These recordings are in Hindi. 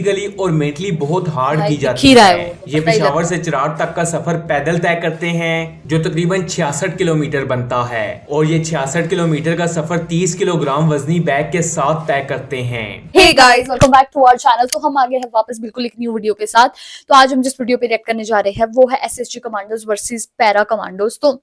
फिजिकली और मेंटली बहुत हार्ड की जाती दिख ही रहा है है। वो, ये पता ही पेशावर से चिराग तक का सफर पैदल तय करते हैं जो तकरीबन 66 किलोमीटर बनता है और ये 66 किलोमीटर का सफर 30 किलोग्राम वजनी बैग के साथ तय करते हैं। Hey guys, welcome back to our channel. तो हम आ गए हैं वापस बिल्कुल एक न्यू वीडियो के साथ। तो आज हम जिस वीडियो पे रिएक्ट करने जा रहे हैं वो है SSG commandos versus para commandos. तो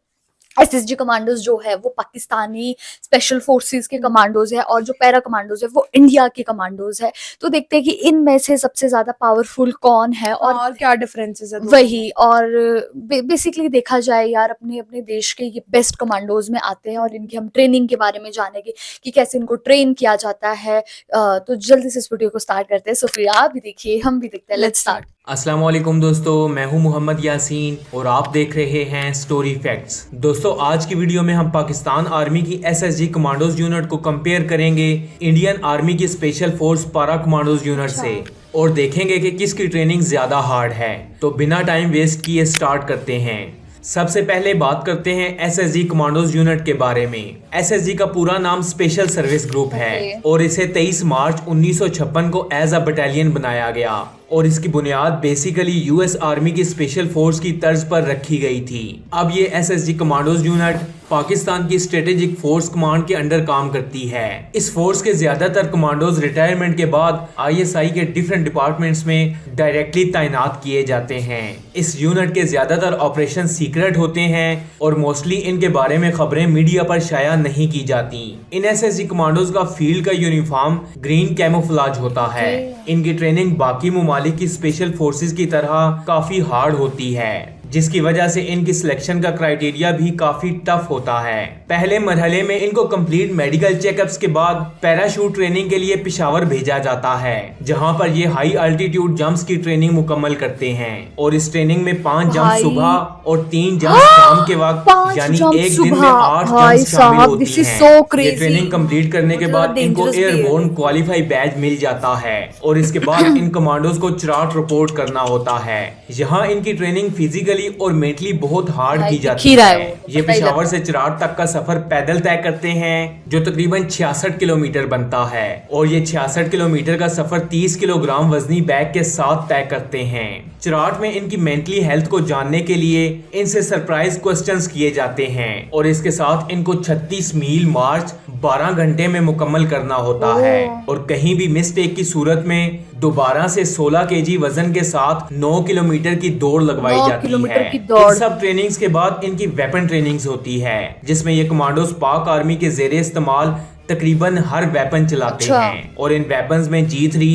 एसएसजी कमांडोज जो है वो पाकिस्तानी स्पेशल फोर्सेस के कमांडोज है और जो पैरा कमांडोज है वो इंडिया के कमांडोज है। तो देखते हैं कि इनमें से सबसे ज्यादा पावरफुल कौन है और क्या डिफरेंसेस है वही। और बेसिकली देखा जाए यार, अपने अपने देश के ये बेस्ट कमांडोज में आते हैं और इनकी हम ट्रेनिंग के बारे में जानेंगे कि कैसे इनको ट्रेन किया जाता है। तो जल्दी से इस वीडियो को स्टार्ट करते हैं। सोफिया आप भी देखिए, हम भी देखते हैं। Let's start. अस्सलाम वालेकुम दोस्तों, मैं हूं मोहम्मद यासीन और आप देख रहे हैं स्टोरी फैक्ट्स। दोस्तों आज की वीडियो में हम पाकिस्तान आर्मी की एसएसजी कमांडोज यूनिट को कंपेयर करेंगे इंडियन आर्मी की special force para commandos unit से और देखेंगे कि किसकी ट्रेनिंग ज्यादा हार्ड है। तो बिना टाइम वेस्ट किए स्टार्ट करते हैं। सबसे पहले बात करते हैं एसएसजी कमांडोज यूनिट के बारे में। एसएसजी का पूरा नाम स्पेशल सर्विस ग्रुप है और इसे 23 मार्च 1956 को एज अ बटालियन बनाया गया और इसकी बुनियाद बेसिकली यूएस आर्मी की स्पेशल फोर्स की तर्ज पर रखी गई थी। अब ये एसएसजी कमांडोज यूनिट पाकिस्तान की स्ट्रेटेजिक फोर्स कमांड के अंडर काम करती है। इस फोर्स के ज्यादातर कमांडोज रिटायरमेंट के बाद आईएसआई के डिफरेंट डिपार्टमेंट्स में डायरेक्टली तैनात किए जाते हैं। इस यूनिट के ज्यादातर ऑपरेशन सीक्रेट होते हैं और मोस्टली इनके बारे में खबरें मीडिया पर शाया नहीं की जाती। इन एसएसजी कमांडोज का फील्ड का यूनिफॉर्म ग्रीन कैमोफ्लाज होता है। इनकी ट्रेनिंग बाकी ममालिक की स्पेशल फोर्सेस की तरह काफी हार्ड होती है, जिसकी वजह से इनकी सिलेक्शन का क्राइटेरिया भी काफी टफ होता है। पहले मरहले में इनको कंप्लीट मेडिकल चेकअप्स के बाद पैराशूट ट्रेनिंग के लिए पेशावर भेजा जाता है, जहां पर ये हाई अल्टीट्यूड जंप्स की ट्रेनिंग मुकम्मल करते हैं और इस ट्रेनिंग में 5 जंप सुबह और 3 जंप शाम के वक्त, यानी एक दिन में 8 जंप शामिल होती हैं। ये ट्रेनिंग कंप्लीट करने के बाद इनको एयरबोर्न क्वालिफाई बैज मिल जाता है और इसके बाद इन कमांडोज को चिराग रिपोर्ट करना होता है। यहाँ इनकी ट्रेनिंग फिजिकली और मेंटली बहुत हार्ड की जाती है। ये पेशावर से चिराग तक का सफर पैदल तय करते हैं जो तकरीबन 66 किलोमीटर बनता है और ये 66 किलोमीटर का सफर 30 किलोग्राम वजनी बैग के साथ तय करते हैं। चिराग में इनकी मेंटली हेल्थ को जानने के लिए इनसे सरप्राइज क्वेश्चंस किए जाते हैं और इसके साथ इनको 36 मील मार्च 12 घंटे में मुकम्मल करना होता है और कहीं भी मिस्टेक की सूरत में दोबारा से 16 केजी वजन के साथ 9 किलोमीटर की दौड़ लगवाई जाती है। इन सब ट्रेनिंग्स के बाद इनकी वेपन ट्रेनिंग्स होती है, जिसमें ये कमांडोज पाक आर्मी के जेरे इस्तेमाल तकरीबन हर वेपन चलाते हैं और इन वेपन्स में G3,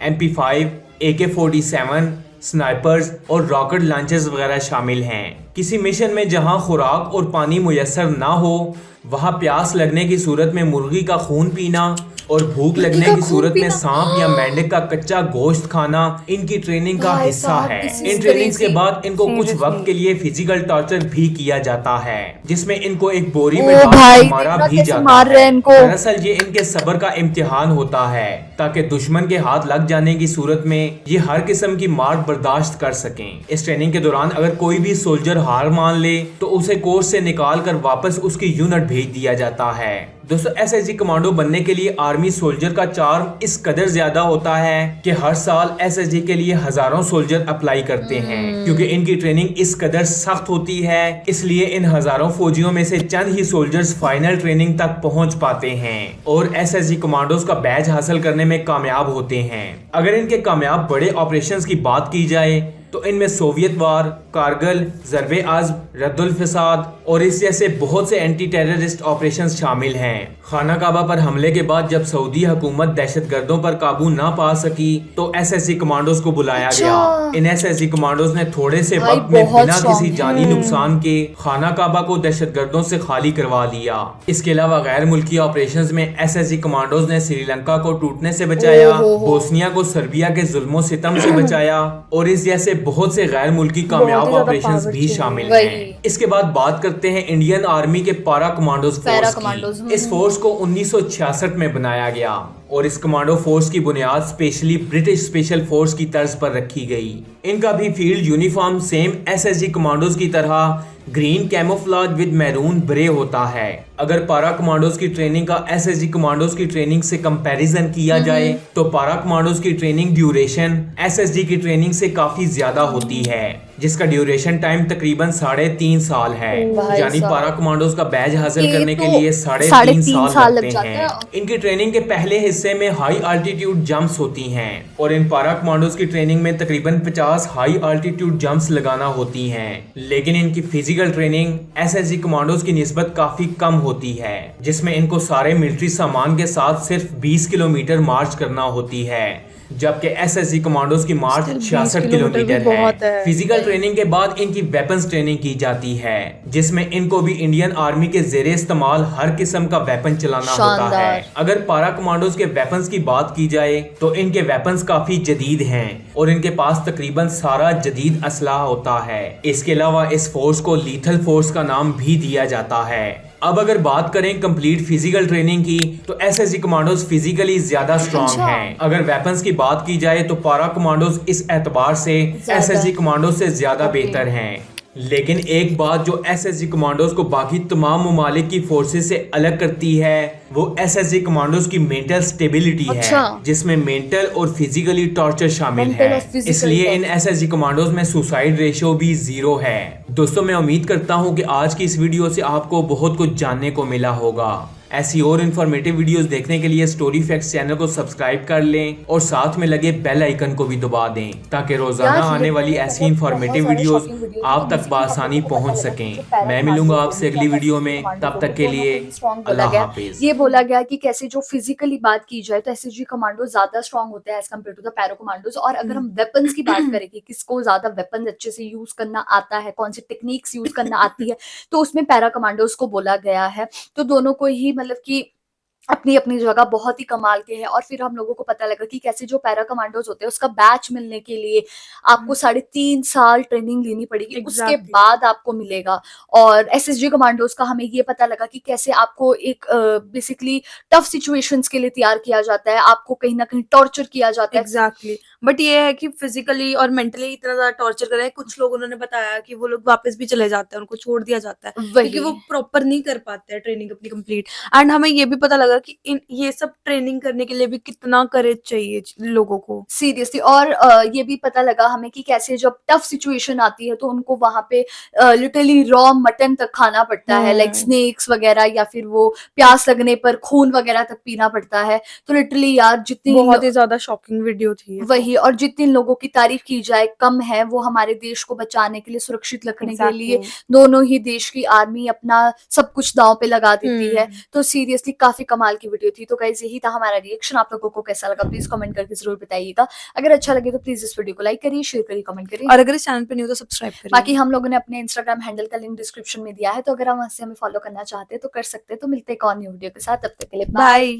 MP5, AK-47, स्नाइपर्स और रॉकेट लॉन्चर्स वगैरह शामिल हैं। किसी मिशन में जहां खुराक और पानी मुयस्सर ना हो वहां प्यास लगने की सूरत में मुर्गी का खून पीना और भूख लगने की सूरत में सांप या मेंढक का कच्चा गोश्त खाना इनकी ट्रेनिंग का हिस्सा है। इन ट्रेनिंग्स के बाद इनको कुछ वक्त के लिए फिजिकल टॉर्चर भी किया जाता है, जिसमें इनको एक बोरी में डालकर मारा भी जाता है। दरअसल ये इनके सब्र का इम्तिहान होता है ताकि दुश्मन के हाथ लग जाने की सूरत में ये हर किस्म की मार बर्दाश्त कर सकें। इस ट्रेनिंग के दौरान अगर कोई भी सोल्जर हार मान ले तो उसे कोर्स से निकाल कर वापस उसकी यूनिट भेज दिया जाता है। दोस्तों एसएसजी कमांडो बनने के लिए आर्मी सोल्जर का चार्म इस कदर ज्यादा होता है कि हर साल एसएसजी के लिए हजारों सोल्जर अप्लाई करते हैं। क्योंकि इनकी ट्रेनिंग इस कदर सख्त होती है, इसलिए इन हजारों फौजियों में से चंद ही सोल्जर्स फाइनल ट्रेनिंग तक पहुंच पाते हैं और एसएसजी कमांडोज का बैज हासिल करने में कामयाब होते हैं। अगर इनके कामयाब बड़े ऑपरेशंस की बात की जाए तो इनमें सोवियत वार, कारगिल, ज़र्बे आज़्म, रद्दुल फसाद और इस जैसे बहुत से एंटी टेररिस्ट ऑपरेशंस शामिल हैं। खाना काबा पर हमले के बाद जब सऊदी हुकूमत दहशतगर्दों पर काबू ना पा सकी तो एसएसजी कमांडोज को बुलाया गया। इन एसएसजी कमांडोज ने थोड़े से वक्त में बिना किसी जानी नुकसान के खाना काबा को दहशतगर्दों से खाली करवा लिया। इसके अलावा गैर मुल्की ऑपरेशंस में एसएसजी कमांडोज ने श्रीलंका को टूटने से बचाया, बोस्निया को सर्बिया के जुल्मो सितम से बचाया और इस जैसे बहुत से गैर मुल्की कामयाब ऑपरेशंस भी शामिल हैं। इसके बाद बात करते हैं इंडियन आर्मी के पैरा कमांडोज फोर्स की। इस फोर्स को 1966 में बनाया गया और इस कमांडो फोर्स की बुनियाद स्पेशली ब्रिटिश स्पेशल फोर्स की तर्ज पर रखी गई। इनका भी field uniform same SSG commandos की तरह ग्रीन कैमोफ्लेज विद मैरून ब्रे होता है। अगर पारा कमांडोज की ट्रेनिंग का एसएसजी कमांडोज की ट्रेनिंग से कंपैरिजन किया जाए तो पारा कमांडोज की ट्रेनिंग ड्यूरेशन एसएसजी की ट्रेनिंग से काफी ज्यादा होती है, जिसका ड्यूरेशन टाइम तकरीबन 3.5 साल है। यानी पारा कमांडोज का बैज हासिल करने के लिए 3.5 साल लगते हैं। इनकी ट्रेनिंग के पहले हिस्से में हाई अल्टीट्यूड जंप्स होती हैं और इन पारा कमांडोज की ट्रेनिंग में तकरीबन 50 हाई अल्टीट्यूड जंप्स लगाना होती हैं। लेकिन इनकी फिजिकल ट्रेनिंग एसएसजी कमांडोज की निस्बत काफी कम होती है, जिसमें इनको सारे मिलिट्री सामान के साथ सिर्फ 20 किलोमीटर मार्च करना होती है, जबकि एसएसजी कमांडोज की मार्च 66 किलोमीटर है। फिजिकल ट्रेनिंग के बाद इनकी वेपन्स ट्रेनिंग की जाती है, जिसमें इनको भी इंडियन आर्मी के जेरे इस्तेमाल हर किस्म का वेपन चलाना होता है। अगर पारा कमांडोज के वेपन्स की बात की जाए तो इनके वेपन्स काफी जदीद हैं और इनके पास तकरीबन सारा जदीद असलाह होता है। इसके अलावा इस फोर्स को लीथल फोर्स का नाम भी दिया जाता है। अब अगर बात करें कंप्लीट फिजिकल ट्रेनिंग की तो एसएसजी कमांडोज फिजिकली ज्यादा स्ट्रांग हैं। अगर वेपन्स की बात की जाए तो पारा कमांडोज इस एतबार से एसएसजी कमांडोज से ज्यादा बेहतर हैं। लेकिन एक बात जो एसएसजी कमांडोज को बाकी तमाम ममालिक की फोर्सेस से अलग करती है वो एसएसजी कमांडोज की मेंटल स्टेबिलिटी है, जिसमें मेंटल और फिजिकली टॉर्चर शामिल है। इसलिए इन एसएसजी कमांडोज में सुसाइड रेशियो भी 0 है। दोस्तों, मैं उम्मीद करता हूँ कि आज की इस वीडियो से आपको बहुत कुछ जानने को मिला होगा। ऐसी और इन्फॉर्मेटिव वीडियोस देखने के लिए स्टोरी फैक्ट्स चैनल को सब्सक्राइब कर लें और साथ में लगे बेल आइकन को भी दबा दें, ताकि रोजाना आने वाली ऐसी इन्फॉर्मेटिव वीडियोस आप तक बआसानी पहुंच सकें। मैं मिलूंगा आपसे अगली वीडियो में, तब तक के लिए अल्लाह हाफिज। ये बोला गया कि कैसे जो फिजिकली बात की जाए तो एसएसजी कमांडो ज्यादा स्ट्रांग होते हैं as compared to the para commandos. और अगर हम वेपन्स की बात करें कि किसको ज्यादा वेपन अच्छे से यूज करना आता है, कौन सी टेक्निक्स यूज करना आती है, तो उसमें पैरा कमांडोज को बोला गया है। तो दोनों को ही मतलब कि अपनी अपनी जगह बहुत ही कमाल के हैं। और फिर हम लोगों को पता लगा कि कैसे जो पैरा कमांडोज होते हैं उसका बैच मिलने के लिए आपको 3.5 साल ट्रेनिंग लेनी पड़ेगी, उसके बाद आपको मिलेगा। और एसएसजी कमांडोज का हमें ये पता लगा कि कैसे आपको एक बेसिकली टफ सिचुएशंस के लिए तैयार किया जाता है, आपको कहीं ना कहीं टॉर्चर किया जाता है। एग्जैक्टली बट ये है कि फिजिकली और मेंटली इतना ज्यादा टॉर्चर कर रहे हैं। कुछ लोग उन्होंने बताया कि वो लोग वापस भी चले जाते हैं, उनको छोड़ दिया जाता है क्योंकि वो प्रॉपर नहीं कर पाते हैं ट्रेनिंग अपनी कंप्लीट। एंड हमें ये भी पता लगा कि ये सब ट्रेनिंग करने के लिए भी कितना करेज चाहिए लोगों को, सीरियसली। और ये भी पता लगा हमें कि कैसे जब टफ सिचुएशन आती है तो उनको वहां पे लिटरली रॉ मटन तक खाना पड़ता है, लाइक स्नेक्स वगैरह, या फिर वो प्यास लगने पर खून वगैरह तक पीना पड़ता है। तो लिटरली यार जितनी बहुत ही ज्यादा शॉकिंग वीडियो थी वही। और जितने लोगों की तारीफ की जाए कम है। वो हमारे देश को बचाने के लिए, सुरक्षित रखने के लिए दोनों ही देश की आर्मी अपना सब कुछ दांव पे लगा देती है। तो सीरियसली काफी कमाल की वीडियो थी। तो गाइस यही था हमारा रिएक्शन। आप लोगों को कैसा लगा प्लीज कमेंट करके जरूर बताइएगा। अगर अच्छा लगे तो प्लीज इस वीडियो को लाइक करिए, शेयर करिए, कमेंट करिए, और अगर इस चैनल पे नहीं हो तो सब्सक्राइब करिए। बाकी हम लोगों ने अपने इंस्टाग्राम हैंडल का लिंक डिस्क्रिप्शन में दिया है, तो अगर हम वहां से हमें फॉलो करना चाहते हैं तो कर सकते हैं। तो मिलते हैं एक और न्यू वीडियो के साथ, तब तक के लिए बाय।